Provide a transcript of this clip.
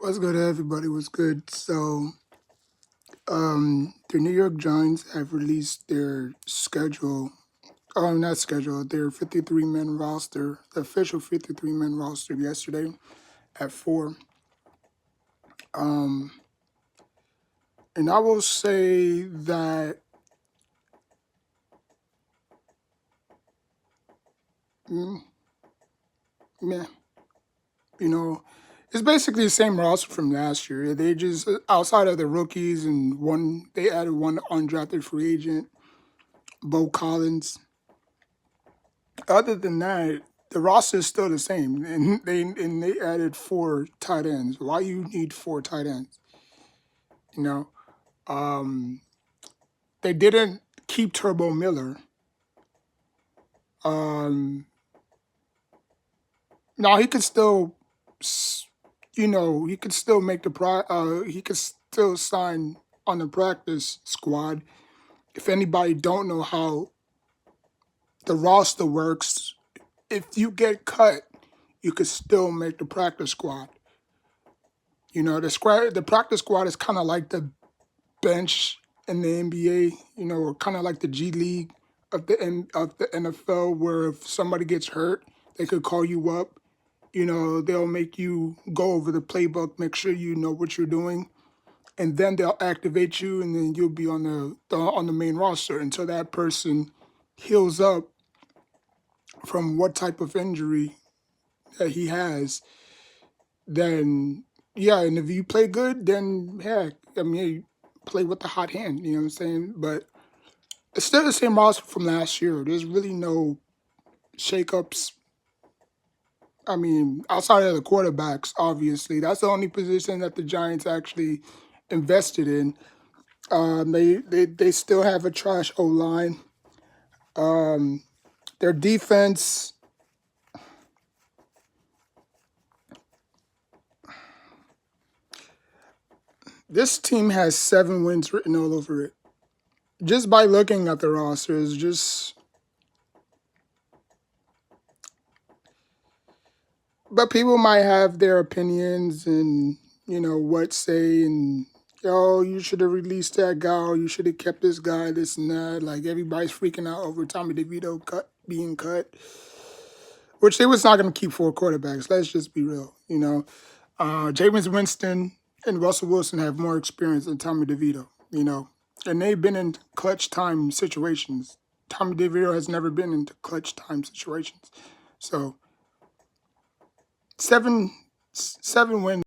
What's good, everybody? What's good? The New York Giants have released their schedule. Not schedule. Their 53-man roster, the official 53-man roster yesterday at 4. Um, and I will say that, mm, meh, you know, it's basically the same roster from last year. They just outside of the rookies and they added one undrafted free agent, Bo Collins. Other than that, the roster is still the same, and they added 4 tight ends. Why you need 4 tight ends? You know, um, they didn't keep Turbo Miller. Um, now he could still, he could still make he could still sign on the practice squad. If anybody don't know how the roster works, if you get cut, you could still make the practice squad. The practice squad is kind of like the bench in the NBA. Or kind of like the G League of the NFL, where if somebody gets hurt, they could call you up. They'll make you go over the playbook, make sure you know what you're doing, and then they'll activate you, and then you'll be on the main roster until that person heals up from what type of injury that he has. Then yeah, and if you play good, then heck, I mean, you play with the hot hand. You know what I'm saying? But it's still the same roster from last year. There's really no shakeups. I mean, outside of the quarterbacks, obviously, that's the only position that the Giants actually invested in. They still have a trash O line. Their defense. This team has 7 wins written all over it. Just by looking at the rosters, but people might have their opinions and what say, and you should have released that guy, or you should have kept this guy, this and that. Like everybody's freaking out over Tommy DeVito being cut, which they was not going to keep 4 quarterbacks. Let's just be real. Jameis Winston and Russell Wilson have more experience than Tommy DeVito. And they've been in clutch time situations. Tommy DeVito has never been into clutch time situations. So seven wins.